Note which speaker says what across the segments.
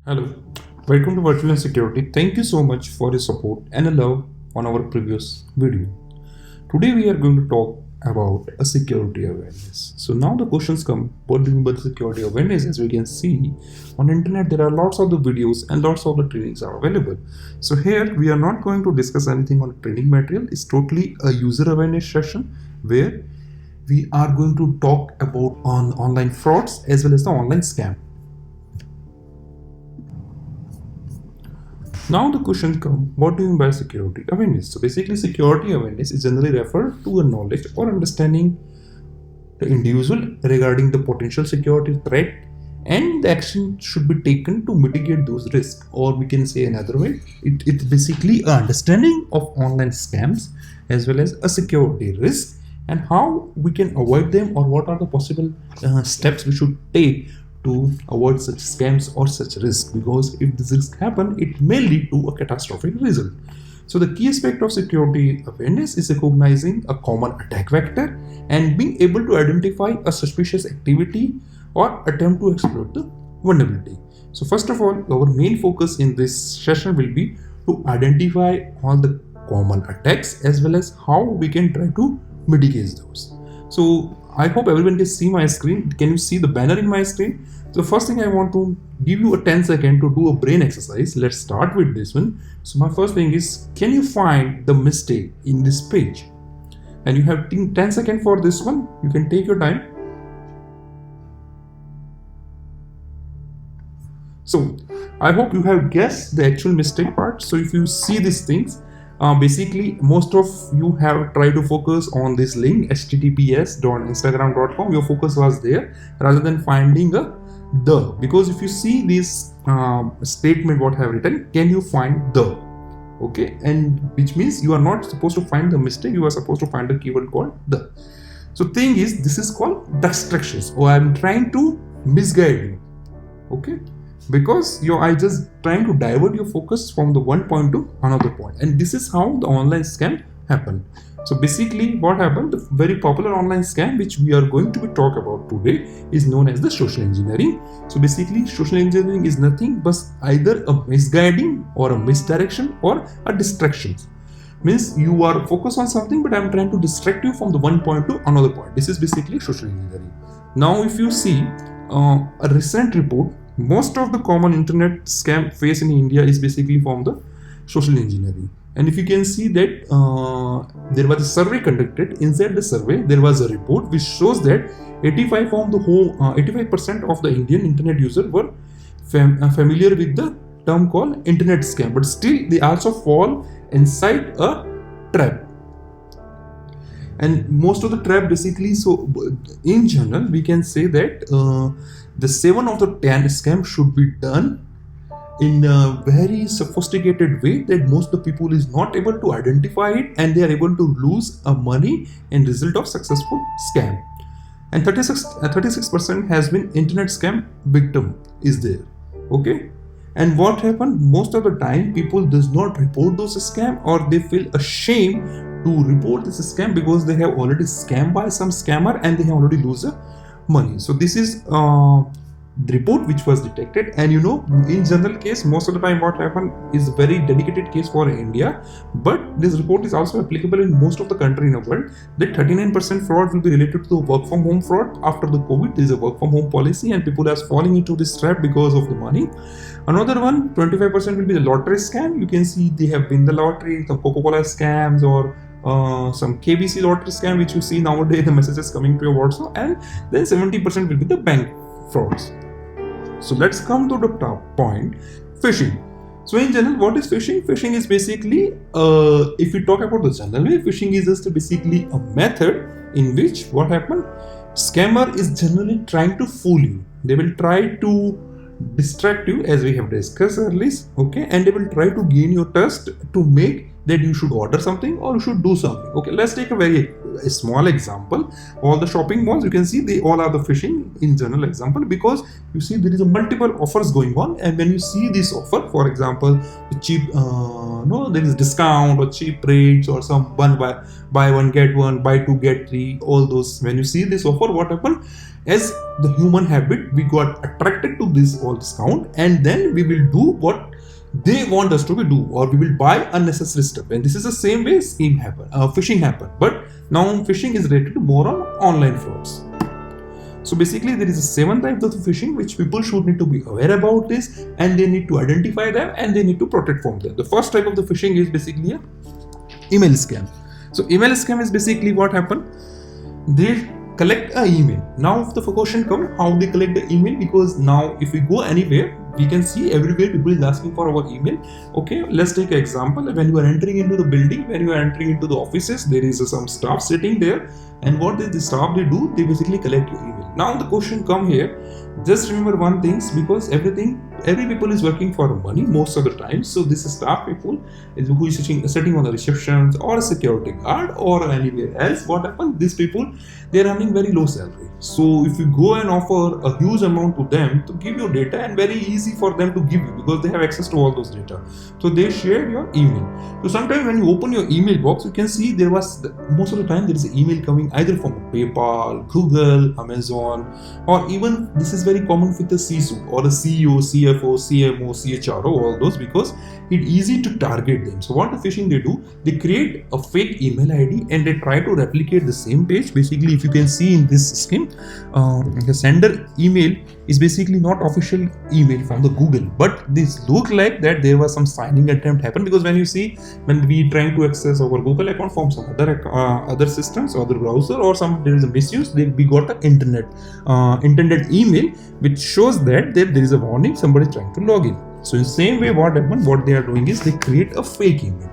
Speaker 1: Hello, welcome to Virtual and Security. Thank you so much for your support and love on our previous video. Today we are going to talk about a security awareness. So now the questions come, what do you mean by security awareness? As we can see on internet, there are lots of the videos and lots of the trainings are available. So here we are not going to discuss anything on training material. It's totally a user awareness session where we are going to talk about on online frauds as well as the online scam. Now the question comes, what do you mean by security awareness? So basically security awareness is generally referred to a knowledge or understanding the individual regarding the potential security threat and the action should be taken to mitigate those risks. Or we can say another way, it's basically an understanding of online scams as well as a security risk and how we can avoid them or what are the possible steps we should take to avoid such scams or such risk, because if this risk happen, it may lead to a catastrophic result. So the key aspect of security awareness is recognizing a common attack vector and being able to identify a suspicious activity or attempt to exploit the vulnerability. So first of all, our main focus in this session will be to identify all the common attacks as well as how we can try to mitigate those. So I hope everyone can see my screen. Can you see the banner in my screen? So first thing I want to give you a 10 second to do a brain exercise. Let's start with this one. So my first thing is, can you find the mistake in this page? And you have 10 seconds for this one. You can take your time. So I hope you have guessed the actual mistake part. So if you see these things, basically most of you have tried to focus on this link https.instagram.com. Your focus was there rather than finding because if you see this statement what I have written, can you find the, okay, and which means you are not supposed to find the mistake, you are supposed to find a keyword called the. So thing is, this is called distractions, or I'm trying to misguide you, okay, because I just trying to divert your focus from the one point to another point, and this is how the online scam happen. So basically what happened, the very popular online scam which we are going to be talk about today is known as the social engineering. So basically social engineering is nothing but either a misguiding or a misdirection or a distraction. Means you are focused on something but I'm trying to distract you from the one point to another point. This is basically social engineering. Now if you see a recent report, most of the common internet scam faced in India is basically from the social engineering. And if you can see that there was a survey conducted. Inside the survey, there was a report which shows that 85% of the Indian internet users were familiar with the term called internet scam, but still they also fall inside a trap. And most of the trap basically, so in general, we can say that the 7 of the 10 scams should be done in a very sophisticated way that most of the people is not able to identify it and they are able to lose money in result of successful scam. And 36% has been internet scam victim is there, okay. And what happened, most of the time people does not report those scam or they feel ashamed to report this scam because they have already scammed by some scammer and they have already lose money. So this is the report which was detected, and in general case most of the time what happened is a very dedicated case for India, but this report is also applicable in most of the country in the world, that 39% fraud will be related to the work from home fraud. After the COVID, there is a work from home policy and people are falling into this trap because of the money. Another one, 25% will be the lottery scam. You can see they have been the lottery, some Coca-Cola scams or some KBC lottery scam which you see nowadays the messages coming to your WhatsApp, and then 70% will be the bank frauds. So let's come to the top point, phishing. So in general, what is phishing? Phishing is basically, if we talk about the general way, phishing is just basically a method in which what happened, scammer is generally trying to fool you. They will try to distract you as we have discussed earlier, okay, and they will try to gain your trust to make that you should order something or you should do something. Okay, let's take a small example. All the shopping malls, you can see they all are the phishing in general example, because you see there is a multiple offers going on, and when you see this offer, for example, cheap there is discount or cheap rates or some buy one get one, buy two get three, all those. When you see this offer, what happen, as the human habit, we got attracted to all this count, and then we will do what they want us to do, or we will buy unnecessary stuff. And this is the same way phishing happen. But now phishing is related more on online frauds. So basically there is a 7 types of phishing which people should need to be aware about this, and they need to identify them and they need to protect from them. The first type of the phishing is basically a email scam. So email scam is basically what happen. They collect an email. Now if the question comes, how they collect the email, because now if we go anywhere, we can see everywhere people is asking for our email. Okay, let's take an example. When you are entering into the building, when you are entering into the offices, there is some staff sitting there, and what does the staff they do? They basically collect your email. Now the question come here, just remember one thing, because every people is working for money most of the time. So this is staff people who is sitting on the receptions or a security guard or anywhere else. What happens? These people, they are earning very low salary. So if you go and offer a huge amount to them to give you data, and very easy for them to give you because they have access to all those data. So they share your email. So sometimes when you open your email box, you can see most of the time there is an email coming either from PayPal, Google, Amazon, or even this is very common with the CISO or the CEO, CFO, CMO, CHRO, all those, because it's easy to target them. So what the phishing they do, they create a fake email ID and they try to replicate the same page. Basically, if you can see in this scheme, the sender email is basically not official email from the Google, but this look like that there was some signing attempt happened, because when you see when we trying to access our Google account from some other systems or other browser, or there is a misuse, we got an intended email which shows that there is a warning somebody trying to log in. So in the same way, what they are doing is they create a fake email.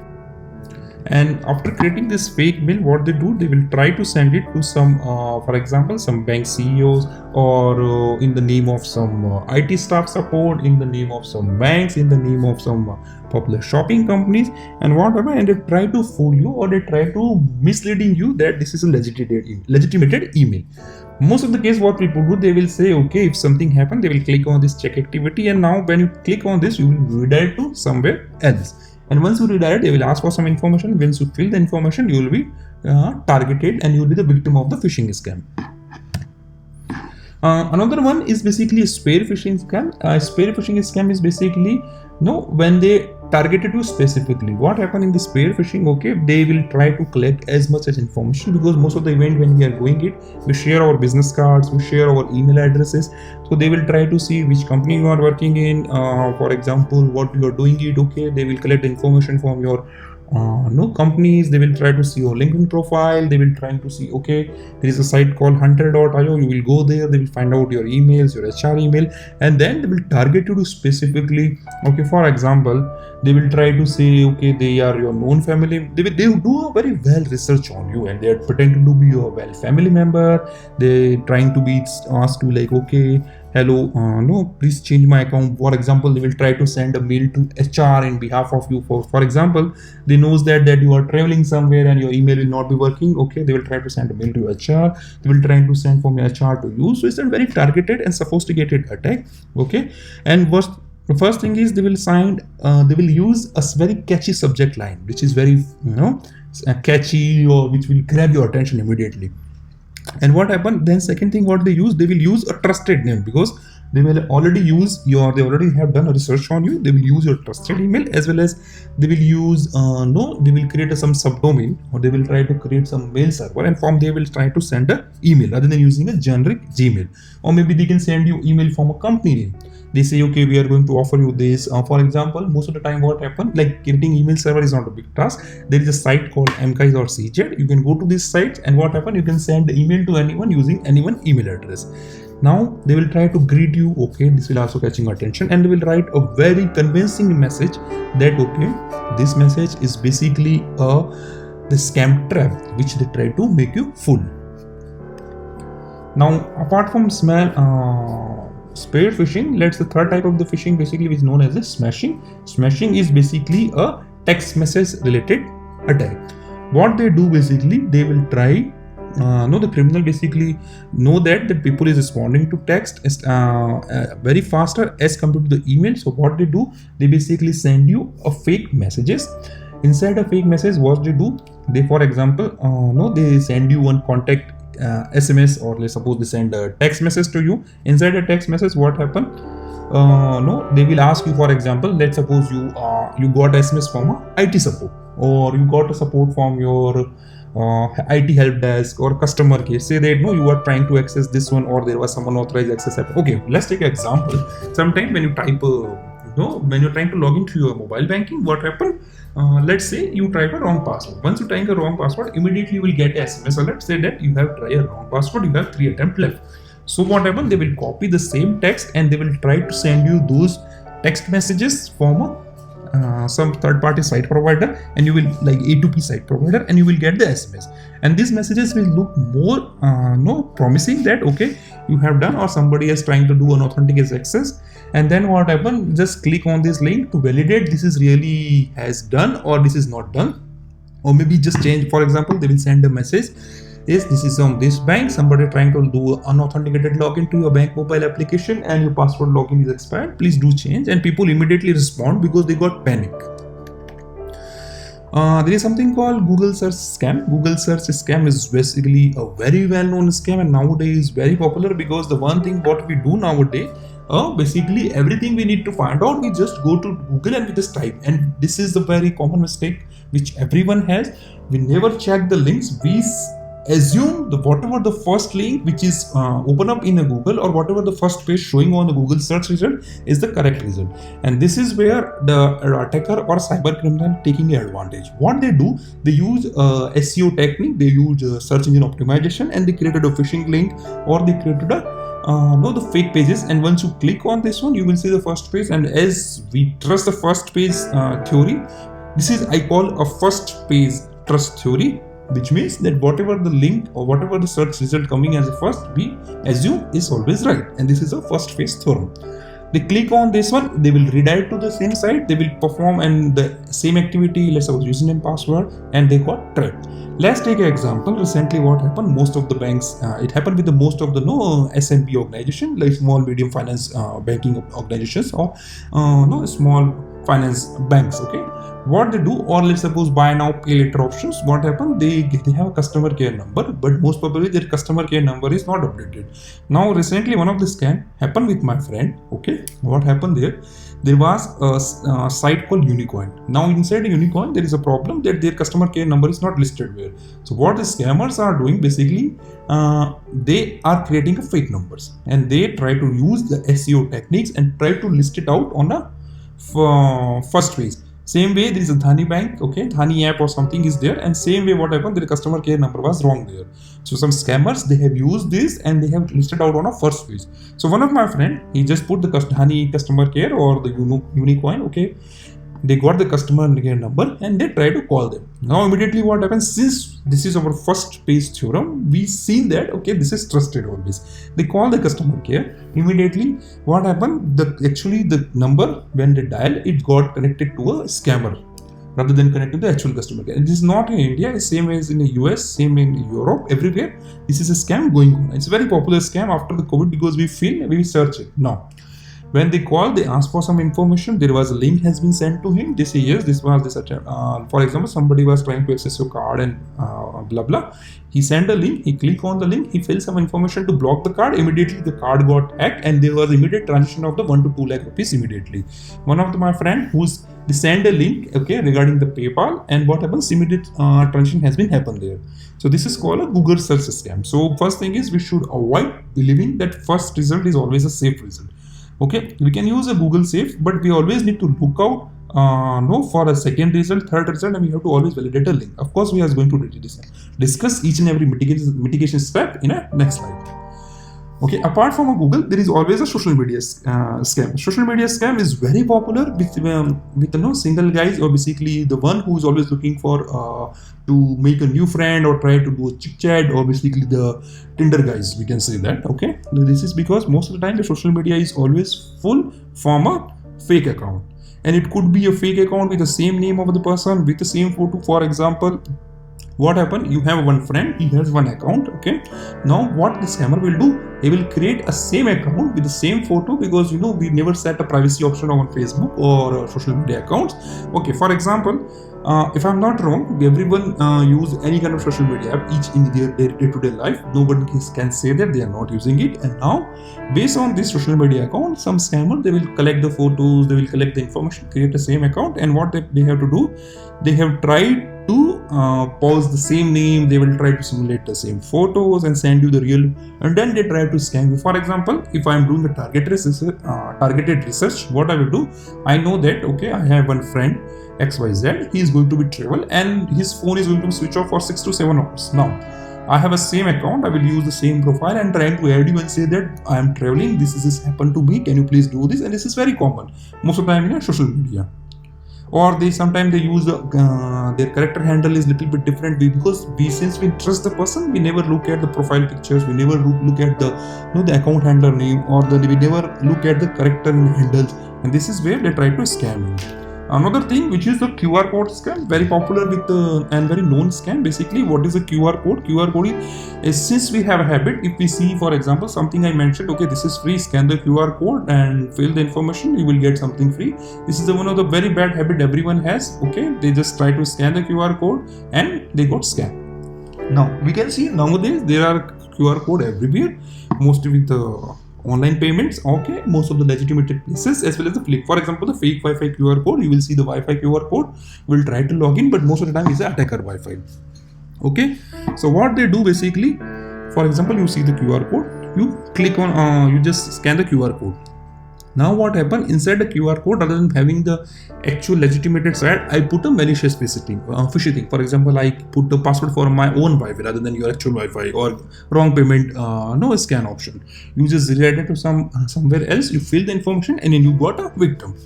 Speaker 1: And after creating this fake mail, what they do, they will try to send it to some, for example, some bank CEOs, or in the name of some IT staff support, in the name of some banks, in the name of some popular shopping companies, and whatever. And they try to fool you, or they try to misleading you that this is a legitimated email. Most of the case, what people do, they will say, okay, if something happened, they will click on this check activity, and now when you click on this, you will redirect to somewhere else. And once you redirect, they will ask for some information. Once you fill the information, you will be targeted and you will be the victim of the phishing scam. Another one is basically a spear phishing scam. Spear phishing scam is basically when they targeted you specifically. What happened in the spear phishing? Okay, they will try to collect as much as information, because most of the event when we are going it, we share our business cards, we share our email addresses. So they will try to see which company you are working in, for example, what you are doing it. Okay, they will collect information from your companies. They will try to see your LinkedIn profile. They will try to see, okay, there is a site called hunter.io. You will go there. They will find out your emails, your HR email, and then they will target you to specifically. Okay, for example, they will try to say, okay, they are your known family. They do a very well research on you, and they are pretending to be your well family member. They trying to be asked to like, okay, hello, please change my account. For example, they will try to send a mail to HR in behalf of you. For example, they knows that you are traveling somewhere and your email will not be working. Okay, they will try to send a mail to HR. They will try to send from HR to you. So it's a very targeted and sophisticated attack. Okay, and the first thing is they will use a very catchy subject line, which is very catchy, or which will grab your attention immediately. And what happened then, second thing what they will use a trusted name, because they will already they already have done a research on you. They will use your trusted email, as well as they will use they will create some subdomain, or they will try to create some mail server, and from they will try to send an email rather than using a generic Gmail. Or maybe they can send you email from a company name. They say, okay, we are going to offer you this. For example, most of the time what happens, like creating email server is not a big task. There is a site called mkies.cz. You can go to this site, and what happens, you can send the email to anyone using anyone's email address. Now they will try to greet you. Okay, this will also catching attention, and they will write a very convincing message that, okay, this message is basically the scam trap which they try to make you fool. Now, apart from spear phishing, the third type of the phishing basically is known as a smashing. Smashing is basically a text message related attack. What they do basically, they will try the criminal basically know that the people is responding to text very faster as compared to the email. So what they do, they basically send you a fake messages. Inside a fake message, what they do, they, for example, they send you one contact SMS, or let's suppose they send a text message to you. Inside a text message, what happened? No, they will ask you, for example, let's suppose you got SMS from a IT support, or you got a support from your IT help desk or customer care. Say that no, you are trying to access this one, or there was some unauthorized access. Okay, let's take an example. Sometimes when you type when you're trying to log into your mobile banking, what happened? Let's say you type a wrong password. Once you type a wrong password, immediately you will get a SMS alert say that you have tried a wrong password, you have 3 attempts left. So what happened? They will copy the same text and they will try to send you those text messages from some third-party site provider, and you will like A2P site provider, and you will get the SMS. And these messages will look more promising that okay, you have done, or somebody is trying to do an authenticated access. And then what happened? Just click on this link to validate this is really has done or this is not done, or maybe just change. For example, they will send a message. Yes, this is on this bank. Somebody trying to do unauthenticated login to your bank mobile application, and your password login is expired. Please do change. And people immediately respond because they got panic. There is something called Google search scam. Google search scam is basically a very well-known scam, and nowadays very popular because the one thing what we do nowadays, basically everything we need to find out, we just go to Google and we just type. And this is the very common mistake which everyone has. We never check the links. We assume whatever the first link which is open up in a Google, or whatever the first page showing on the Google search result is the correct result. And this is where the attacker or cyber criminal taking advantage. What they do, they use SEO technique, they use search engine optimization, and they created a phishing link, or they created the fake pages. And once you click on this one, you will see the first page. And as we trust the first page theory, this is I call a first page trust theory, which means that whatever the link or whatever the search result coming as a first, we assume is always right. And this is a first phase theorem. They click on this one, they will redirect to the same site, they will perform and the same activity, let's suppose username, password, and they got trapped. Let's take an example. Recently what happened, most of the banks, it happened with the most of the SMB organization, like small medium finance banking organizations, or small finance banks. Okay, what they do, or let's suppose buy now pay later options, what happened, they have a customer care number, but most probably their customer care number is not updated. Now recently one of the scam happened with my friend. Okay, what happened there was a site called Unicoin. Now inside the Unicoin there is a problem that their customer care number is not listed there. So what the scammers are doing, basically they are creating a fake numbers, and they try to use the SEO techniques and try to list it out on a first page. Same way there is a Dhani bank, okay, Dhani app or something is there, and same way what happened, their customer care number was wrong there. So some scammers, they have used this and they have listed out on a first page. So one of my friend, he just put the Dhani customer care or the Unicoin, okay, they got the customer care number and they try to call them. Now immediately what happens, since this is our first page theorem, we seen that okay, this is trusted always. They call the customer care. Immediately what happened, the number when they dial, it got connected to a scammer rather than connected to the actual customer care. And this is not in India, it's same as in the US, same in Europe, everywhere. This is a scam going on. It's a very popular scam after the COVID because we search it. Now when they call, they ask for some information. There was a link has been sent to him. They say yes, this was this attempt. For example, somebody was trying to access your card and blah blah. He sent a link. He click on the link. He filled some information to block the card. Immediately the card got hacked, and there was immediate transaction of the 1 to 2 lakh rupees immediately. One of my friend they send a link, okay, regarding the PayPal, and what happens, immediate transaction has been happened there. So this is called a Google search scam. So first thing is we should avoid believing that first result is always a safe result. Okay, we can use a Google safe, but we always need to look out for a second result, third result, and we have to always validate a link. Of course, we are going to discuss each and every mitigation step in a next slide. Okay, apart from a Google, there is always a social media scam. Social media scam is very popular with single guys, or basically the one who is always looking for to make a new friend or try to do a chit chat, or basically the Tinder guys, we can say that. Okay, this is because most of the time the social media is always full from a fake account, and it could be a fake account with the same name of the person with the same photo. For example, What happened? You have one friend, he has one account, okay? Now what the scammer will do, he will create a same account with the same photo, because we never set a privacy option on Facebook or social media accounts. Okay, for example, if I'm not wrong, everyone use any kind of social media app each in their day-to-day life. Nobody can say that they are not using it. And now, based on this social media account, some scammer, they will collect the photos, they will collect the information, create the same account, and what they have to do, they have tried to pause the same name, they will try to simulate the same photos and send you the real, and then they try to scam you. For example, if I'm doing a targeted research, what I will do, I know that, okay, I have one friend XYZ, he is going to be travel and his phone is going to switch off for 6 to 7 hours. Now, I have a same account, I will use the same profile and trying to add you and say that I am traveling, this happened to me, can you please do this? And this is very common most of the time in social media. Or sometimes they use their character handle is little bit different, because since we trust the person, we never look at the profile pictures, we never look at the account handler name, or we never look at the character in handles, and this is where they try to scam you. Another thing, which is the QR code scam, very popular and very known scam. Basically, what is a QR code? QR code is since we have a habit, if we see, for example, something I mentioned, okay, this is free, scan the QR code and fill the information, you will get something free. This is one of the very bad habit everyone has, okay? They just try to scan the QR code and they got scammed. Now, we can see nowadays there are QR code everywhere, mostly with the online payments, okay, most of the legitimate places, as well as the flip. For example, the fake Wi-Fi QR code, you will see the Wi-Fi QR code, will try to log in, but most of the time is the attacker Wi-Fi. Okay, so what they do basically, for example, you see the QR code, you click on, you just scan the QR code. Now what happened, inside the QR code, rather than having the actual legitimated site, I put a malicious phishing thing. For example, I put the password for my own Wi-Fi rather than your actual Wi-Fi, or wrong payment, no scan option. You just redirect it to somewhere else, you fill the information, and then you got a victim.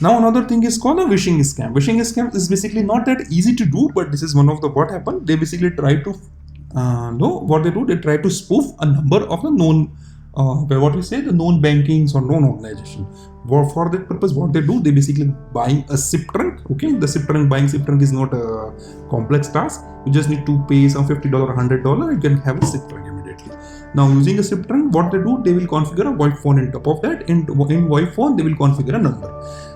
Speaker 1: Now another thing is called a phishing scam. Phishing scam is basically not that easy to do, but this is one of the what happened. They basically try to what they do, they try to spoof a number of the known the known bankings or known organization. For that purpose, what they do, they basically buying a SIP trunk. Okay, the SIP trunk, buying SIP trunk is not a complex task. You just need to pay some $50 or $100, you can have a SIP trunk immediately. Now using a SIP trunk, what they do, they will configure a VoIP phone on top of that. In VoIP phone, they will configure a number.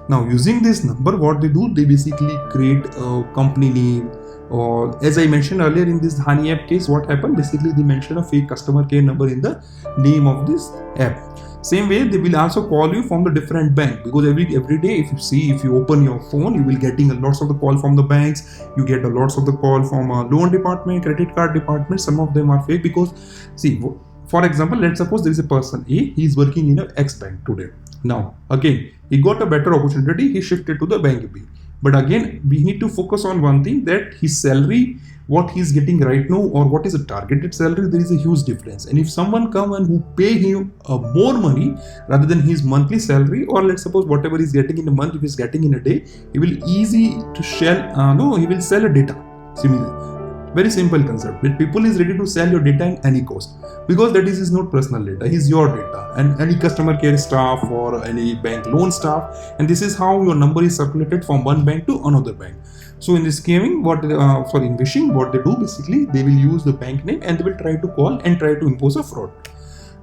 Speaker 1: Now using this number, what they do, they basically create a company name, or as I mentioned earlier in this Dhani app case, what happened, basically they mentioned a fake customer care number in the name of this app. Same way, they will also call you from the different bank, because every day, if you open your phone, you will getting lots of the call from the banks. You get lots of the call from a loan department, credit card department. Some of them are fake, because see, for example, let's suppose there is a person A, he is working in a X bank today. Now again, he got a better opportunity, he shifted to the bank B. But again, we need to focus on one thing, that his salary, what he's getting right now, or what is a targeted salary, there is a huge difference. And if someone come and who pay him more money rather than his monthly salary, or let's suppose whatever he's getting in a month, if he's getting in a day, he will easy to sell. He will sell a data. Similarly, very simple concept. When people is ready to sell your data in any cost, because that is not personal data, is your data, and any customer care staff or any bank loan staff, and this is how your number is circulated from one bank to another bank. So in this scamming, in phishing, what they do basically, they will use the bank name and they will try to call and try to impose a fraud.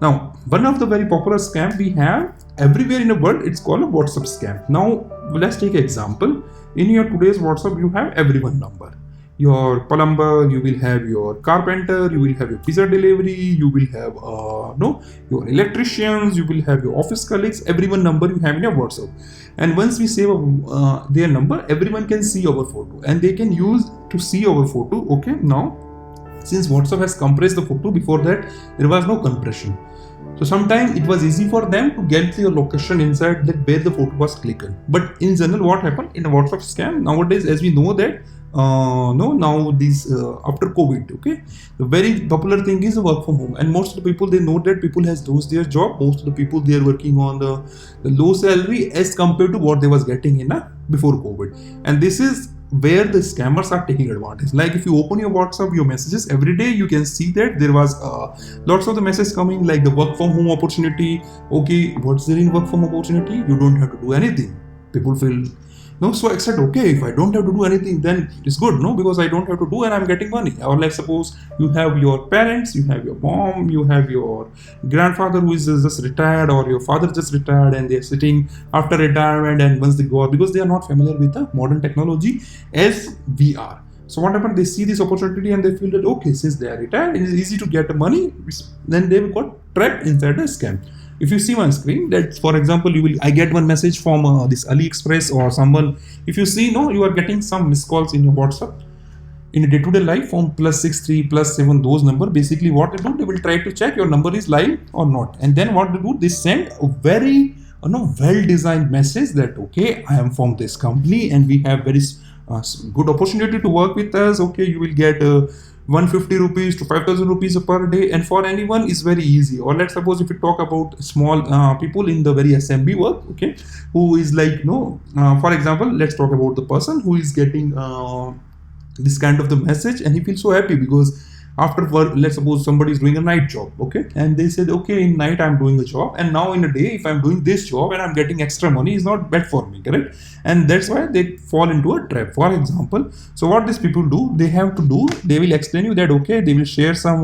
Speaker 1: Now, one of the very popular scam we have everywhere in the world, it's called a WhatsApp scam. Now, let's take an example. In your today's WhatsApp, you have everyone number. Your plumber, you will have your carpenter, you will have your pizza delivery, you will have your electricians, you will have your office colleagues, everyone number you have in your WhatsApp. And once we save their number, everyone can see our photo, and they can use to see our photo. Okay, now since WhatsApp has compressed the photo, before that there was no compression. So sometimes it was easy for them to get your location inside that where the photo was clicked. But in general, what happened in a WhatsApp scam nowadays, as we know that now these after COVID, okay, the very popular thing is the work from home, and most of the people, they know that people has lost their job. Most of the people, they are working on the low salary as compared to what they was getting in before COVID, and this is where the scammers are taking advantage. Like if you open your WhatsApp, your messages every day, you can see that there was lots of the messages coming, like the work from home opportunity. Okay, what's there in work from opportunity? You don't have to do anything. People feel no so excited. Okay, if I don't have to do anything, then it's good, no, because I don't have to do and I'm getting money. Or like suppose you have your parents, you have your mom, you have your grandfather who is just retired, or your father just retired, and they're sitting after retirement, and once they go out, because they are not familiar with the modern technology as we are. So what happened? They see this opportunity and they feel that okay, since they are retired, it is easy to get money. Then they got trapped inside a scam. If you see on screen that, for example, I get one message from this AliExpress or someone. If you see, no, you are getting some missed calls in your WhatsApp in a day-to-day life from +63 +7, those number. Basically what they do, they will try to check your number is live or not, and then what they do, they send a very well-designed message that okay, I am from this company and we have very good opportunity to work with us. Okay, you will get 150 rupees to 5,000 rupees per day, and for anyone is very easy. Or let's suppose if we talk about small people in the very SMB work, okay, who is like for example, let's talk about the person who is getting this kind of the message, and he feels so happy because after work, let's suppose somebody is doing a night job, okay, and they said okay, in night I'm doing a job, and now in a day if I'm doing this job and I'm getting extra money, is not bad for me, correct? And that's why they fall into a trap, for example. So what these people do, they will explain you that okay, they will share some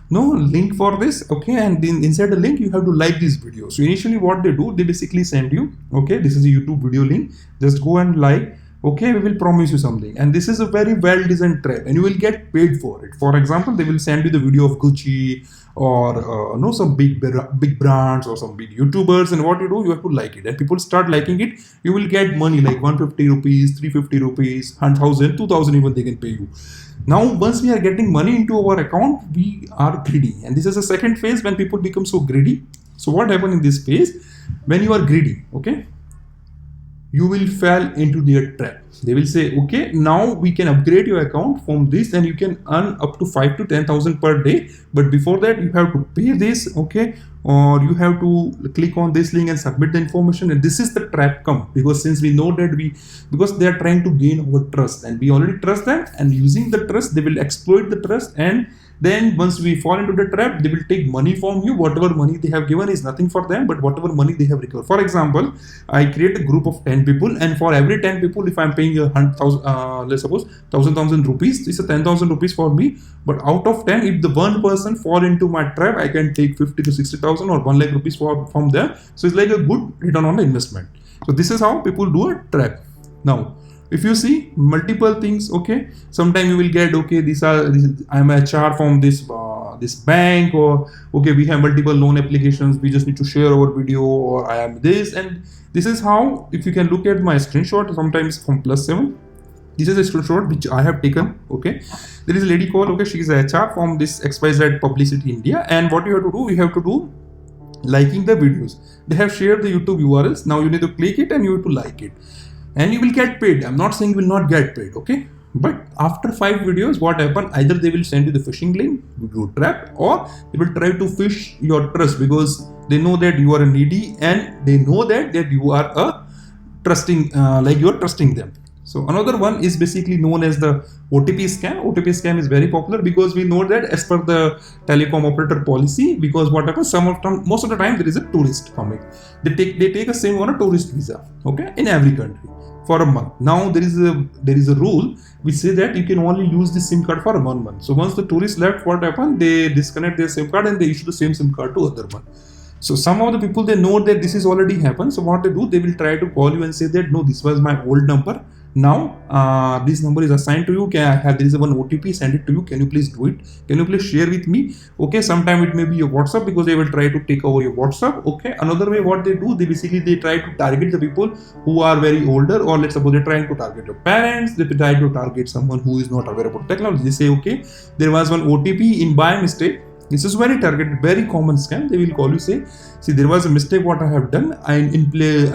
Speaker 1: link for this, okay, and then inside the link you have to like this video. So initially what they do, they basically send you, okay, this is a YouTube video link, just go and like. Okay, we will promise you something, and this is a very well-designed trap, and you will get paid for it. For example, they will send you the video of Gucci or some big brands or some big YouTubers, and what you do, you have to like it, and people start liking it. You will get money like 150 rupees, 350 rupees, 1,000, 2,000 even they can pay you. Now, once we are getting money into our account, we are greedy, and this is the second phase when people become so greedy. So what happens in this phase? When you are greedy, okay, you will fall into their trap. They will say, okay, now we can upgrade your account from this and you can earn up to 5 to 10,000 per day. But before that, you have to pay this, okay, or you have to click on this link and submit the information. And this is the trap come, because since we know that because they are trying to gain our trust, and we already trust them, and using the trust, they will exploit the trust, and then once we fall into the trap, they will take money from you. Whatever money they have given is nothing for them, but whatever money they have recovered. For example, I create a group of 10 people, and for every 10 people, if I'm paying 100,000, let's suppose 1,000 rupees, it's a 10,000 rupees for me. But out of 10, if the one person fall into my trap, I can take 50 to 60,000 or 1 lakh rupees from them. So it's like a good return on the investment. So this is how people do a trap. Now, if you see multiple things, okay, sometime you will get, okay, I'm a HR from this bank, or okay, we have multiple loan applications, we just need to share our video, or I am this, and this is how, if you can look at my screenshot, sometimes from +7, this is a screenshot which I have taken, okay. There is a lady called, okay, she is a HR from this XYZ Publicity India, and what you have to do, we have to do liking the videos. They have shared the YouTube URLs, now you need to click it and you have to like it. And you will get paid. I'm not saying you will not get paid, okay? But after 5 videos, what happens? Either they will send you the phishing link, you trap, or they will try to fish your trust, because they know that you are a needy, and they know that you are a trusting, like you are trusting them. So another one is basically known as the OTP scam. OTP scam is very popular because we know that as per the telecom operator policy, because what happens, most of the time there is a tourist coming. They take a SIM on a tourist visa, okay, in every country for a month. Now there is a rule which say that you can only use the SIM card for 1 month. So once the tourist left, what happened? They disconnect their SIM card and they issue the same SIM card to other one. So some of the people, they know that this is already happened. So what they do, they will try to call you and say that no, this was my old number. Now this number is assigned to you. There is one OTP, send it to you. Can you please do it? Can you please share with me? Okay, sometime it may be your WhatsApp, because they will try to take over your WhatsApp. Okay, another way what they do, they try to target the people who are very older, or let's suppose they're trying to target your parents. They try to target someone who is not aware about technology. They say, okay, there was one OTP in by mistake. This is very targeted, very common scam. They will call you, say, see, there was a mistake what I have done. I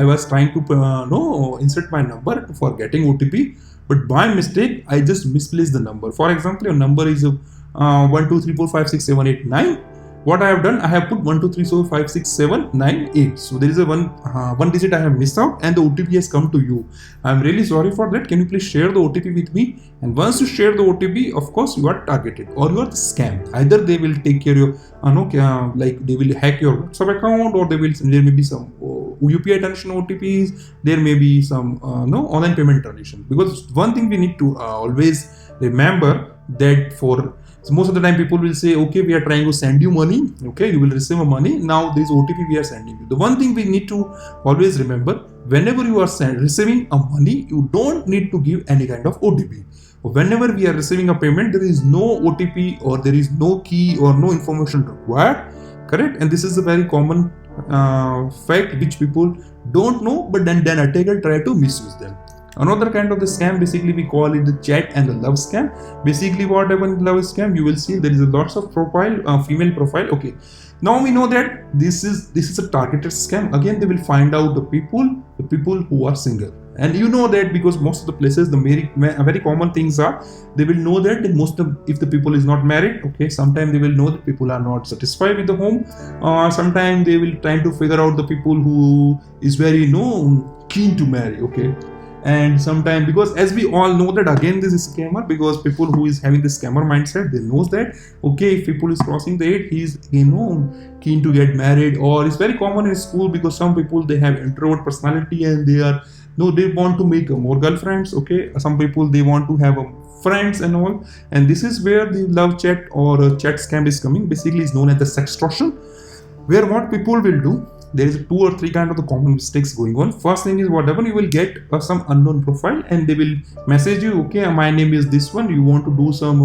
Speaker 1: was trying to insert my number for getting OTP, but by mistake I just misplaced the number. For example, your number is 1 2 3 4 5 6 7 8 9, what I have done, I have put 1 2 3 4 5 6 7 9 8. So there is a one digit I have missed out, and the OTP has come to you. I'm really sorry for that. Can you please share the OTP with me? And once you share the OTP, of course you are targeted or you are scammed. Either they will take care of your like they will hack your WhatsApp account, or there may be some UPI transaction OTPs. There may be some online payment transaction. Because one thing we need to always remember that so most of the time people will say, okay, we are trying to send you money, okay, you will receive money, now there is OTP we are sending you. The one thing we need to always remember, whenever you are receiving a money, you don't need to give any kind of OTP. Whenever we are receiving a payment, there is no OTP or there is no key or no information required, correct? And this is a very common fact which people don't know, but then attacker try to misuse them. Another kind of the scam, basically we call it the chat and the love scam. Basically what happens in love scam, you will see there is a lots of profile, female profile. Okay, now we know that this is a targeted scam. Again, they will find out the people who are single. And you know that because most of the places, the very common things are, they will know that if the people is not married, okay, sometimes they will know that people are not satisfied with the home. Sometimes they will try to figure out the people who is very keen to marry, okay. And sometimes, because as we all know that again this is scammer, because people who is having the scammer mindset, they knows that okay, if people is crossing the age, he's keen to get married. Or it's very common in school because some people, they have introvert personality and they want to make more girlfriends, okay. Some people, they want to have friends and all, and this is where the love chat or chat scam is coming. Basically it's known as the sextortion, where what people will do, there is 2 or 3 kind of the common mistakes going on. First thing is, whatever you will get some unknown profile and they will message you, okay, my name is this one, you want to do some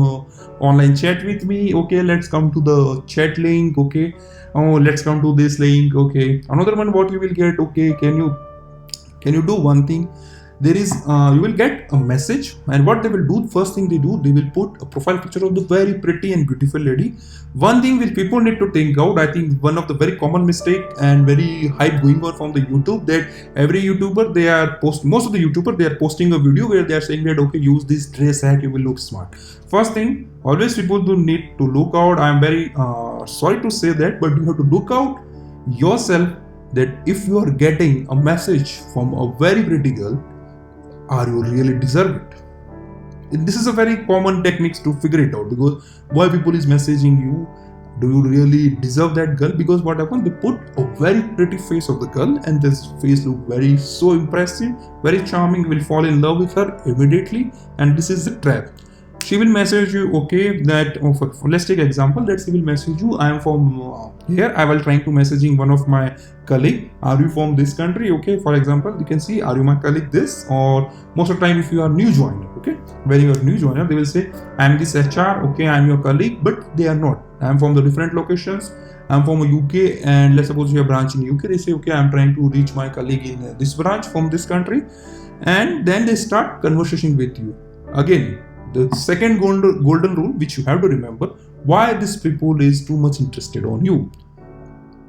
Speaker 1: online chat with me, okay, let's come to the chat link, okay, let's come to this link, okay. Another one, what you will get, okay, can you do one thing, there is you will get a message, and what they will do, first thing they do, they will put a profile picture of the very pretty and beautiful lady. One thing which people need to think out, I think one of the very common mistake and very hype going on from the YouTube, that every YouTuber, most of the YouTuber, they are posting a video where they are saying that okay, use this dress hack, you will look smart. First thing, always people do need to look out. I am very sorry to say that, but you have to look out yourself, that if you are getting a message from a very pretty girl, are you really deserve it? This is a very common techniques to figure it out, because why people is messaging you, do you really deserve that girl? Because what happened, they put a very pretty face of the girl, and this face look very so impressive, very charming, will fall in love with her immediately, and this is the trap. She will message you, okay, that let's take example, that she will message you, I am from here, I will trying to messaging one of my colleague, are you from this country, okay, for example, you can see, are you my colleague this, or most of the time if you are new joiner, okay, when you are new joiner, they will say, I am this HR, okay, I am your colleague, but they are not, I am from the different locations, I am from a UK, and let's suppose you have a branch in UK, they say, okay, I am trying to reach my colleague in this branch from this country, and then they start conversation with you. Again, the second golden rule which you have to remember, why this people is too much interested on you.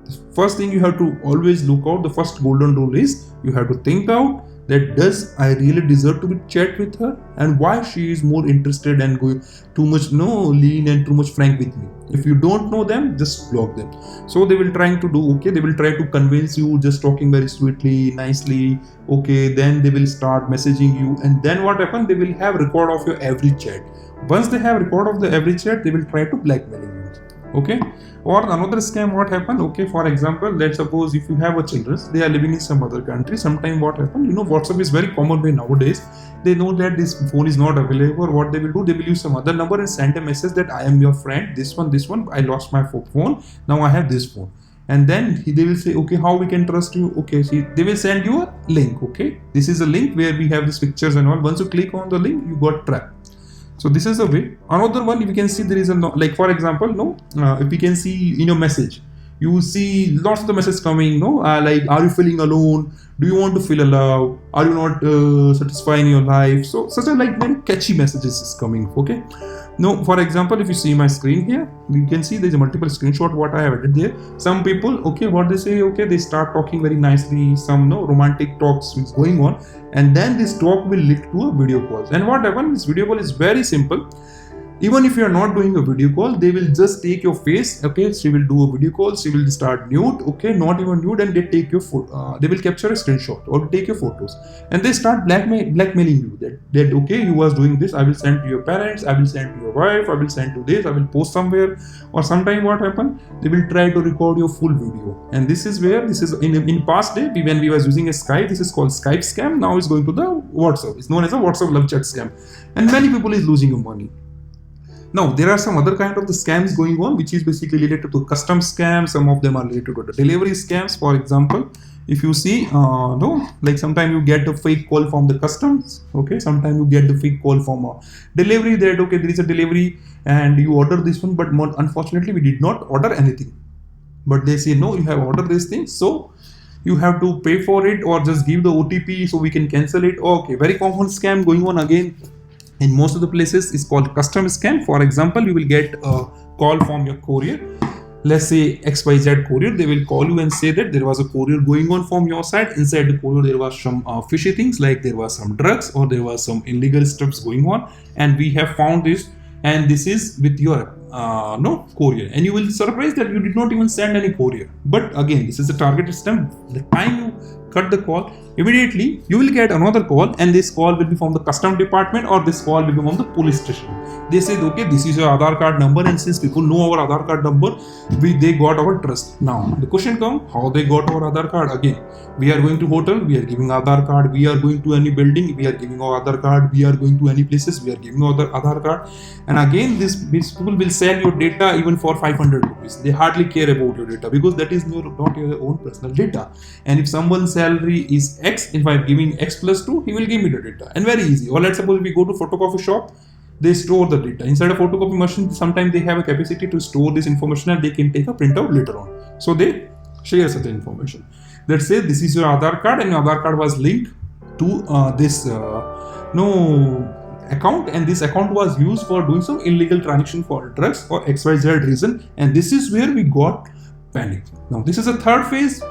Speaker 1: The first thing you have to always look out, the first golden rule is, you have to think out that does I really deserve to be chat with her, and why she is more interested and going too much lean and too much frank with me. If you don't know them, just block them. So they will trying to do, okay, they will try to convince you, just talking very sweetly, nicely, okay, then they will start messaging you, and then what happens, they will have record of your every chat. Once they have record of the every chat, they will try to blackmail you, okay. Or another scam, what happened, okay, for example, let's suppose if you have a children, they are living in some other country, sometime what happened, WhatsApp is very common way nowadays, they know that this phone is not available. What they will do, they will use some other number and send a message that I am your friend, this one, I lost my phone, now I have this phone. And then they will say, okay, how we can trust you, okay, see, they will send you a link, okay, this is a link where we have these pictures and all, once you click on the link, you got trapped. So this is the way. Another one, if you can see, there is a like, for example, if you can see in your message, you will see lots of the messages coming, like, are you feeling alone? Do you want to feel alive? Are you not satisfied in your life? So such a like very catchy messages is coming, okay. Now, for example, if you see my screen here, you can see there's a multiple screenshot what I have added there. Some people, okay, what they say, okay, they start talking very nicely, some romantic talks is going on, and then this talk will lead to a video call. And what happens, this video call is very simple. Even if you are not doing a video call, they will just take your face. Okay, she will do a video call, she will start nude, okay, not even nude, and they take your they will capture a screenshot or take your photos, and they start blackmailing you that okay, you was doing this, I will send to your parents, I will send to your wife, I will send to this, I will post somewhere. Or sometime what happen, they will try to record your full video, and this is where this is in past day when we was using a Skype, this is called Skype scam. Now it's going to the WhatsApp. It's known as a WhatsApp love chat scam, and many people is losing your money. Now, there are some other kind of the scams going on, which is basically related to custom scams. Some of them are related to the delivery scams. For example, if you see, like sometimes you get a fake call from the customs. Okay, sometimes you get the fake call from a delivery that okay, there is a delivery and you order this one, but unfortunately we did not order anything. But they say no, you have ordered this thing, so you have to pay for it or just give the OTP so we can cancel it. Okay, very common scam going on again. In most of the places is called custom scam. For example, you will get a call from your courier. Let's say XYZ courier, they will call you and say that there was a courier going on from your side. Inside the courier, there was some fishy things, like there was some drugs or there was some illegal stuff going on, and we have found this, and this is with your courier, and you will be surprised that you did not even send any courier. But again, this is a targeted scam. The time you cut the call, immediately you will get another call, and this call will be from the custom department or this call will be from the police station. They said okay, this is your Aadhaar card number, and since people know our Aadhaar card number, they got our trust. Now the question comes, how they got our Aadhaar card? Again, we are going to hotel, we are giving Aadhaar card. We are going to any building, we are giving our Aadhaar card. We are going to any places, we are giving our Aadhaar card. And again, these people will sell your data even for 500 rupees. They hardly care about your data because that is not your own personal data. And if someone's salary is X, if I'm giving X plus 2, he will give me the data. And very easy. Or let's suppose we go to photocopy shop, they store the data inside a photocopy machine. Sometimes they have a capacity to store this information and they can take a printout later on. So they share such information. Let's say this is your Aadhaar card, and your Aadhaar card was linked to this account, and this account was used for doing some illegal transaction for drugs or XYZ reason, and this is where we got panic. Now this is a third phase.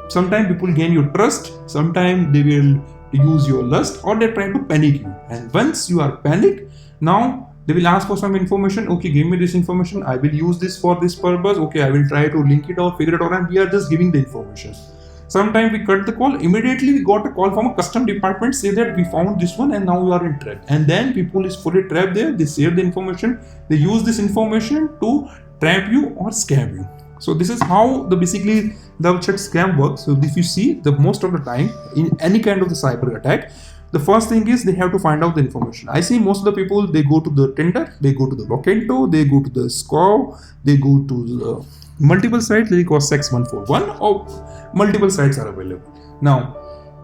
Speaker 1: Sometimes people gain your trust, sometimes they will use your lust, or they try to panic you. And once you are panicked, now they will ask for some information. Okay, give me this information, I will use this for this purpose. Okay, I will try to link it out, figure it out, and we are just giving the information. Sometimes we cut the call, immediately we got a call from a custom department, say that we found this one and now we are in trap. And then people is fully trapped there, they share the information, they use this information to trap you or scam you. So this is how the basically the chat scam works. So if you see, the most of the time in any kind of the cyber attack, the first thing is they have to find out the information. I see most of the people, they go to the Tinder, they go to the Locato, they go to the Score, they go to the multiple sites like Sex141, or multiple sites are available. Now,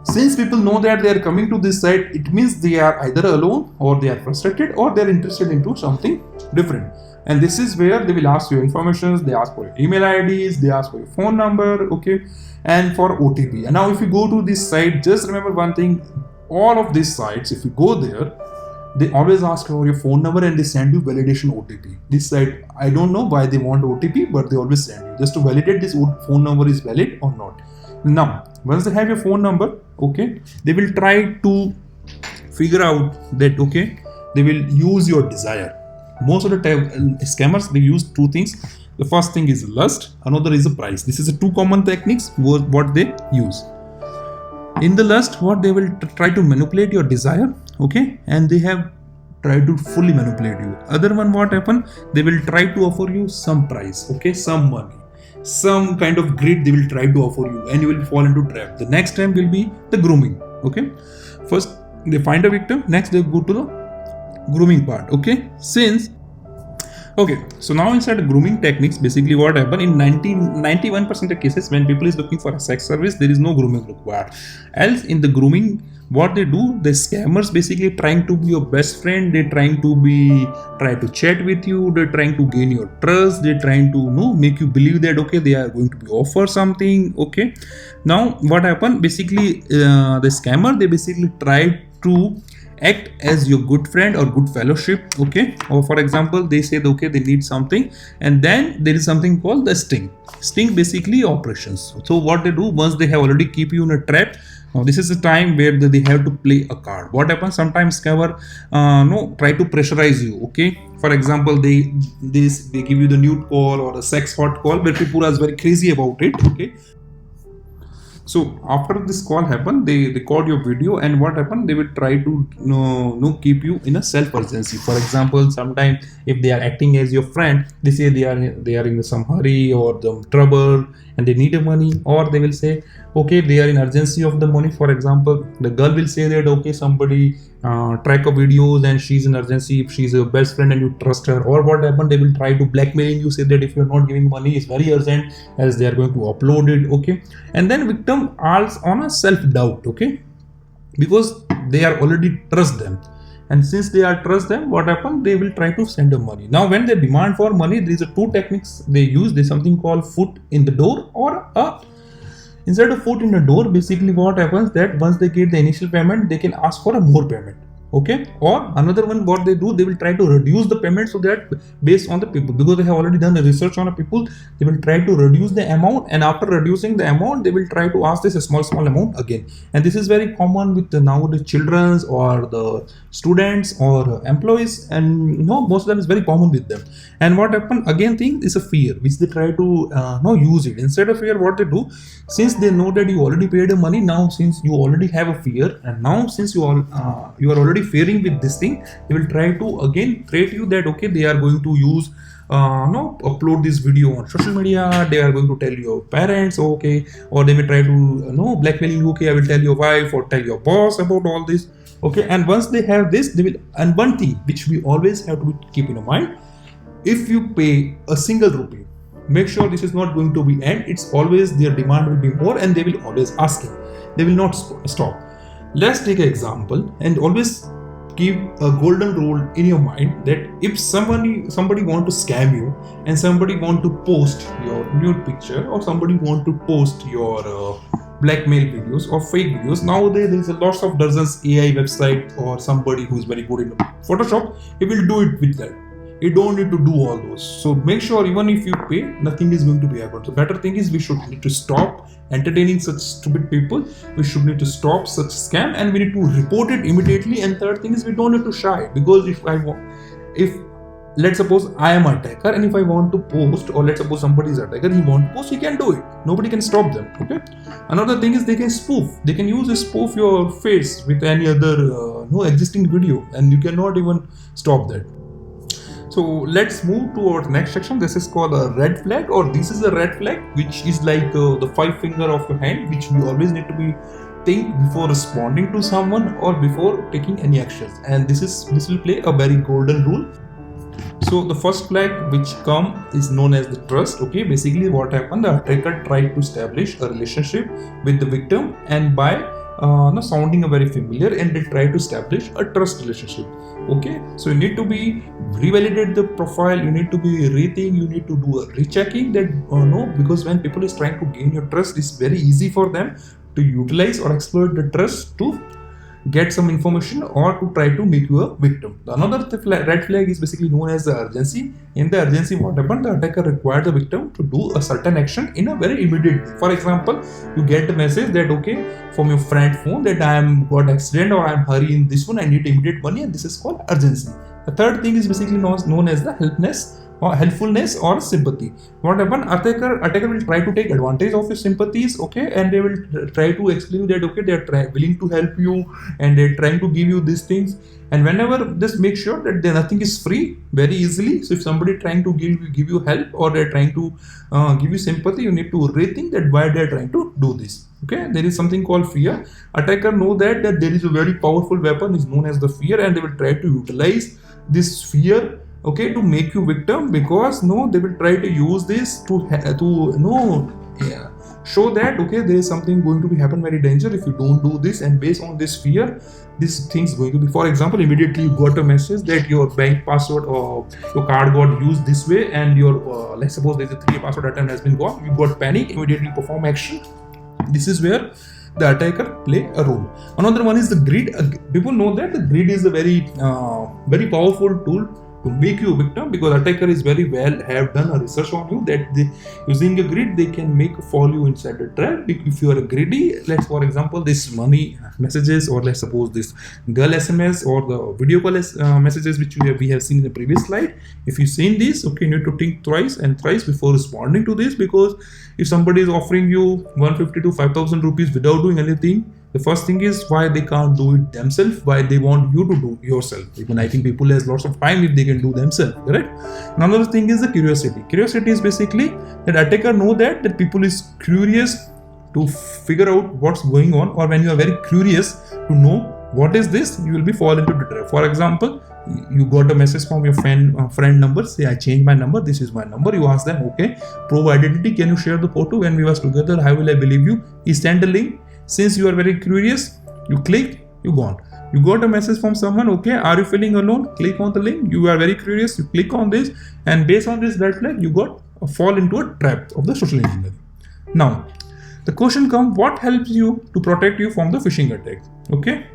Speaker 1: since people know that they are coming to this site, it means they are either alone or they are frustrated or they are interested into something different. And this is where they will ask your information, they ask for your email IDs, they ask for your phone number, okay, and for OTP. And now if you go to this site, just remember one thing, all of these sites, if you go there, they always ask for your phone number and they send you validation OTP. This site, I don't know why they want OTP, but they always send you just to validate this phone number is valid or not. Now, once they have your phone number, okay, they will try to figure out that, okay, they will use your desire. Most of the time, scammers, they use two things. The first thing is lust, another is the price. This is the two common techniques what they use. In the lust, what they will try to manipulate your desire, okay, and they have tried to fully manipulate you. Other one, what happen, they will try to offer you some price, okay, some money, some kind of greed they will try to offer you, and you will fall into trap. The next time will be the grooming, okay. First they find a victim, next they go to the grooming part, okay. So now inside the grooming techniques, basically what happened in 91% of cases when people is looking for a sex service, there is no grooming required. Else in the grooming, what they do, the scammers basically trying to be your best friend, they're trying to chat with you, they're trying to gain your trust, they're trying to make you believe that okay, they are going to be offer something, okay. Now what happened, basically the scammer, they basically try to act as your good friend or good fellowship, okay. Or for example, they say okay, they need something, and then there is something called the sting basically operations. So what they do, once they have already keep you in a trap, Now, this is the time where they have to play a card. What happens? Sometimes scammer no try to pressurize you. Okay, for example, they give you the nude call or a sex hot call where people are very crazy about it. Okay, so after this call happened, they record your video, and what happened, they will try to keep you in a self urgency. For example, sometimes if they are acting as your friend, they say they are in some hurry or some trouble and they need money, or they will say okay, they are in urgency of the money. For example, the girl will say that okay, somebody track of videos and she's in urgency, if she's your best friend and you trust her. Or what happened, they will try to blackmail you, say that if you're not giving money, it's very urgent, as they are going to upload it. Okay, and then victim are on a self-doubt. Okay, because they are already trust them, and since they are trust them, what happened, they will try to send them money. Now when they demand for money, there is a two techniques they use. There's something called foot in the door, or a inside a foot in the door. Basically what happens, that once they get the initial payment, they can ask for a more payment. Okay, or another one, what they do, they will try to reduce the payment, so that based on the people, because they have already done the research on the people, they will try to reduce the amount, and after reducing the amount, they will try to ask this a small amount again. And this is very common with the now the children's or the students or employees, and most of them is very common with them. And what happened again thing is a fear which they try to use it. Instead of fear, what they do, since they know that you already paid the money, now since you already have a fear, and now since you are already fearing with this thing, they will try to again threat you that okay, they are going to use upload this video on social media, they are going to tell your parents, okay, or they may try to blackmail you, okay, I will tell your wife or tell your boss about all this. Okay, and once they have this, they will. And one thing which we always have to keep in mind, if you pay a single rupee, make sure this is not going to be end. It's always their demand will be more, and they will always ask it. They will not stop. Let's take an example, and always keep a golden rule in your mind, that if somebody want to scam you, and somebody want to post your nude picture, or somebody want to post your blackmail videos or fake videos. Nowadays there is a lots of dozens AI website, or somebody who is very good in Photoshop, he will do it with that. You don't need to do all those. So make sure even if you pay, nothing is going to be happened. So better thing is we should need to stop entertaining such stupid people. We should need to stop such scam, and we need to report it immediately. And third thing is we don't need to shy, because if let's suppose I am an attacker, and if I want to post, or let's suppose somebody is an attacker, he want to post, he can do it. Nobody can stop them. Okay. Another thing is they can spoof. They can use a spoof your face with any other existing video, and you cannot even stop that. So let's move to our next section. This is called a red flag, or this is a red flag, which is like the five finger of your hand, which we always need to be think before responding to someone or before taking any actions. And this will play a very golden rule. So the first flag which come is known as the trust. Okay, basically what happened, the attacker tried to establish a relationship with the victim, and by sounding a very familiar, and they try to establish a trust relationship. Okay, so you need to be revalidate the profile, you need to be rethink, you need to do a rechecking that because when people is trying to gain your trust, it's very easy for them to utilize or exploit the trust to get some information or to try to make you a victim. Another red flag is basically known as the urgency. In the urgency, what happened, the attacker required the victim to do a certain action in a very immediate way. For example, you get a message that okay, from your friend phone, that I am got accident, or I am hurry in this one, I need immediate money, and this is called urgency. The third thing is basically known as the helpfulness or sympathy. What happen, attacker will try to take advantage of your sympathies. Okay, and they will try to explain that okay, they are willing to help you, and they're trying to give you these things. And whenever, just make sure that nothing is free very easily. So if somebody trying to give you help, or they're trying to give you sympathy, you need to rethink that why they're trying to do this. Okay, there is something called fear. Attacker know that there is a very powerful weapon is known as the fear, and they will try to utilize this fear, okay, to make you victim, because they will try to use this to show that okay, there is something going to be happen very danger if you don't do this, and based on this fear, this thing's going to be, for example, immediately you got a message that your bank password or your card got used this way, and your let's suppose there's a 3 password attempt has been gone, you got panic, immediately perform action. This is where the attacker play a role. Another one is the greed. People know that the greed is a very very powerful tool to make you a victim, because attacker is very well have done a research on you that using a grid they can fall you inside the trap. If you are greedy, let's for example this money messages, or let's suppose this girl SMS or the video call messages which we have seen in the previous slide. If you've seen this, okay, you need to think twice and thrice before responding to this, because if somebody is offering you 150 to 5,000 rupees without doing anything, the first thing is why they can't do it themselves, why they want you to do yourself. Even I think people has lots of time if they can do themselves, correct? Another thing is the curiosity. Curiosity is basically that attacker know that people is curious to figure out what's going on, or when you are very curious to know what is this, you will be fall into the trap. For example, you got a message from your friend number, say I changed my number, this is my number. You ask them, okay, prove identity, can you share the photo when we was together, how will I believe you? He send a link. Since you are very curious, you click, you gone. You got a message from someone, okay, are you feeling alone? Click on the link. You are very curious, you click on this, and based on this red flag, you got a fall into a trap of the social engineering. Now, the question comes, what helps you to protect you from the phishing attack? Okay.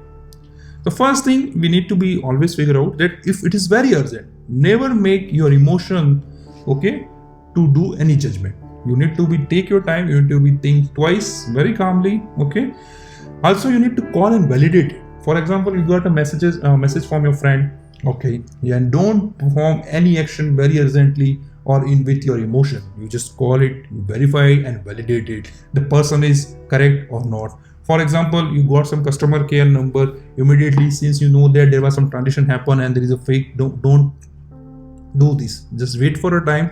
Speaker 1: The first thing we need to be always figure out that if it is very urgent, never make your emotion, okay, to do any judgment. You need to take your time, you need to think twice, very calmly, okay. Also, you need to call and validate it. For example, you got a message from your friend, okay, and don't perform any action very urgently or in with your emotion. You just call it, you verify and validate it. The person is correct or not. For example, you got some customer care number, immediately since you know that there was some transaction happen and there is a fake, don't do this. Just wait for a time.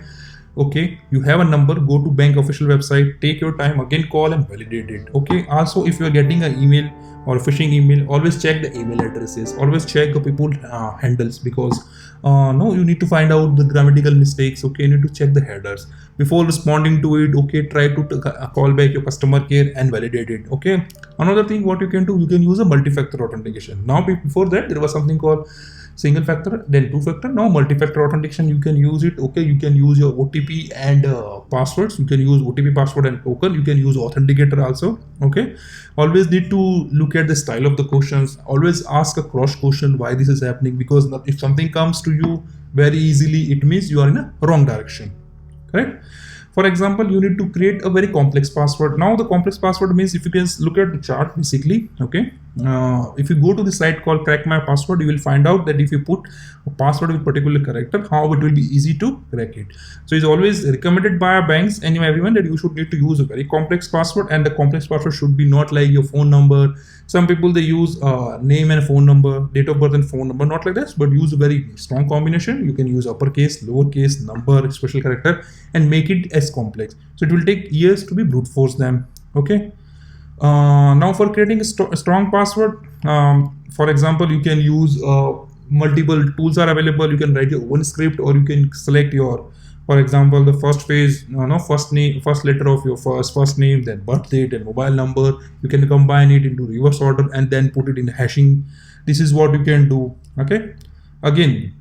Speaker 1: Okay, you have a number, go to bank official website, take your time, again call and validate it. Okay, also if you are getting an email or a phishing email, always check the email addresses, always check the people handles, because no, you need to find out the grammatical mistakes. Okay, you need to check the headers before responding to it. Okay, try to call back your customer care and validate it. Okay, another thing what you can do, you can use a multi-factor authentication. Now before that there was something called single factor, then two factor. Now multi-factor authentication, you can use it. Okay, you can use your OTP and passwords. You can use OTP, password and token. You can use authenticator also. Okay, always need to look at the style of the questions. Always ask a cross question why this is happening, because if something comes to you very easily, it means you are in a wrong direction, correct? For example, you need to create a very complex password. Now the complex password means, if you can look at the chart basically, okay, if you go to the site called Crack My Password, you will find out that if you put a password with particular character, how it will be easy to crack it. So it's always recommended by our banks and everyone that you should need to use a very complex password, and the complex password should be not like your phone number. Some people they use name and phone number, date of birth and phone number, not like this, but use a very strong combination. You can use uppercase, lowercase, number, special character, and make it as complex. So it will take years to be brute force them. Okay. Now for creating a strong password, for example, you can use multiple tools are available. You can write your own script, or you can select your, for example, the first phase, first name, first letter of your first name, then birth date and mobile number. You can combine it into reverse order and then put it in hashing. This is what you can do. Okay. Again,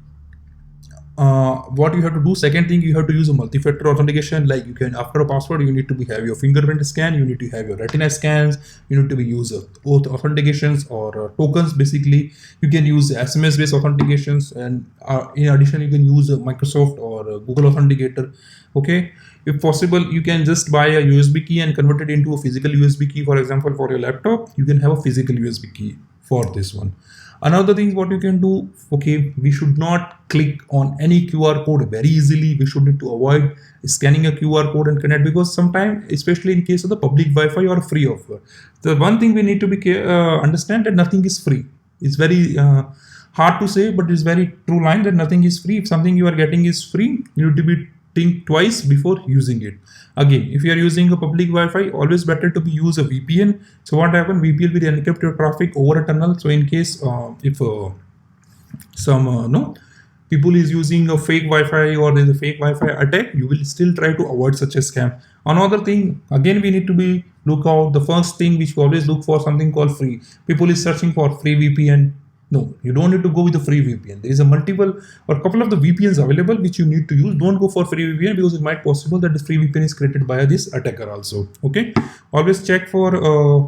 Speaker 1: what you have to do, second thing, you have to use a multi-factor authentication. Like you can, after a password, you need to have your fingerprint scan, you need to have your retina scans, you need to use both authentications or tokens. Basically, you can use SMS based authentications, and in addition, you can use a Microsoft or a Google Authenticator. Okay, if possible, you can just buy a USB key and convert it into a physical USB key. For example, for your laptop, you can have a physical USB key for this one. Another thing what you can do, okay, we should not click on any QR code very easily. We should need to avoid scanning a QR code and connect, because sometimes, especially in case of the public Wi-Fi or free offer, the one thing we need to be understand that nothing is free. It's very hard to say, but it's very true line that nothing is free. If something you are getting is free, you need to be think twice before using it. Again, if you are using a public Wi-Fi, always better to be use a VPN. So what happens? VPN will encrypt your traffic over a tunnel. So in case if some people is using a fake Wi-Fi or there's a fake Wi-Fi attack, you will still try to avoid such a scam. Another thing, again, we need to be look out. The first thing which we always look for something called free. People is searching for free VPN. No, you don't need to go with the free VPN. There is a multiple or a couple of the VPNs available which you need to use. Don't go for free VPN because it might possible that the free VPN is created by this attacker also. Okay, always check for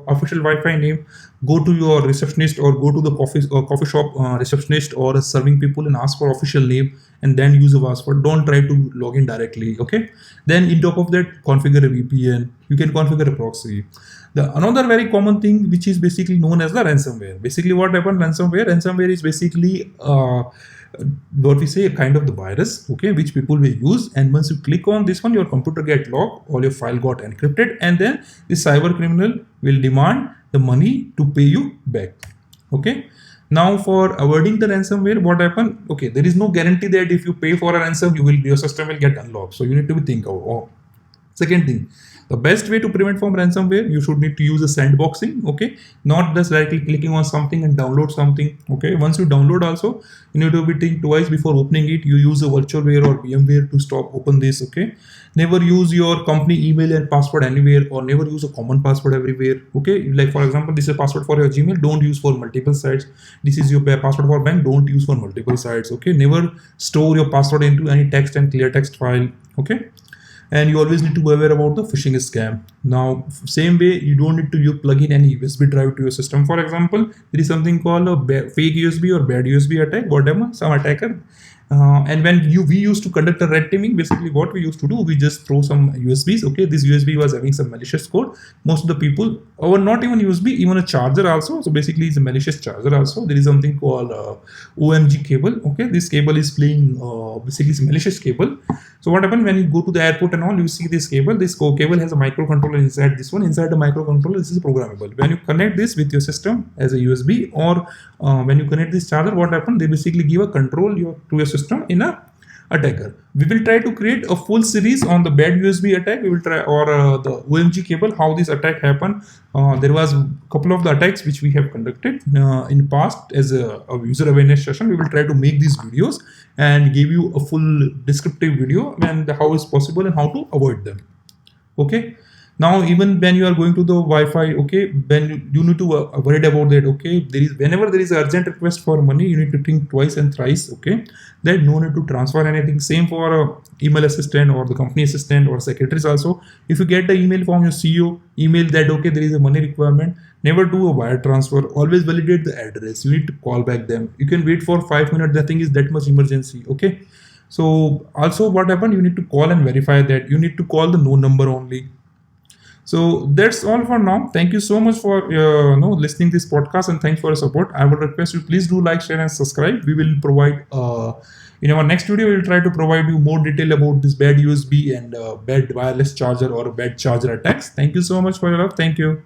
Speaker 1: official Wi-Fi name. Go to your receptionist or go to the coffee shop receptionist or serving people and ask for official name and then use a password. Don't try to log in directly. Okay, then in top of that, configure a VPN. You can configure a proxy. The another very common thing which is basically known as the ransomware. Basically, what happened? Ransomware is basically what we say a kind of the virus, okay, which people will use. And once you click on this one, your computer get locked, all your file got encrypted, and then the cyber criminal will demand the money to pay you back. Okay. Now, for avoiding the ransomware, what happened? Okay, there is no guarantee that if you pay for a ransom, your system will get unlocked. So you need to be think of. Oh. Second thing, the best way to prevent from ransomware, you should need to use a sandboxing, okay, not just directly clicking on something and download something, okay. Once you download also, you need to be think twice before opening it. You use a virtualware or VMware to stop open this, okay. Never use your company email and password anywhere, or never use a common password everywhere, okay. Like for example, this is a password for your Gmail, don't use for multiple sites. This is your password for bank, don't use for multiple sites, okay. Never store your password into any text and clear text file, okay. And you always need to be aware about the phishing scam. Now, same way, you don't need to plug in any USB drive to your system. For example, there is something called a fake USB or bad USB attack, whatever, some attacker. And when we used to conduct a red teaming, basically what we used to do, we just throw some USBs. Okay, this USB was having some malicious code. Most of the people, or not even USB, even a charger also. So basically, it's a malicious charger also. There is something called OMG cable. Okay, this cable is playing basically it's a malicious cable. So what happens when you go to the airport and all, you see this cable. This cable has a microcontroller inside this one. Inside the microcontroller, this is programmable. When you connect this with your system as a USB, or when you connect this charger, what happens? They basically give a control to your system in a attacker. We will try to create a full series on the bad USB attack. We will try, or the OMG cable, how this attack happened. There was a couple of the attacks which we have conducted in past as a user awareness session. We will try to make these videos and give you a full descriptive video and how is possible and how to avoid them. Okay. Now, even when you are going to the Wi-Fi, okay, then you need to worried about that. Okay, whenever there is an urgent request for money, you need to think twice and thrice. Okay, then no need to transfer anything. Same for email assistant or the company assistant or secretaries also. If you get the email from your CEO, email that okay, there is a money requirement. Never do a wire transfer. Always validate the address. You need to call back them. You can wait for 5 minutes. The thing is that much emergency. Okay. So also what happened? You need to call and verify that. You need to call the no number only. So that's all for now. Thank you so much for listening this podcast, and thanks for your support. I would request you please do like, share, and subscribe. We will provide in our next video. We will try to provide you more detail about this bad USB and bad wireless charger or bad charger attacks. Thank you so much for your love. Thank you.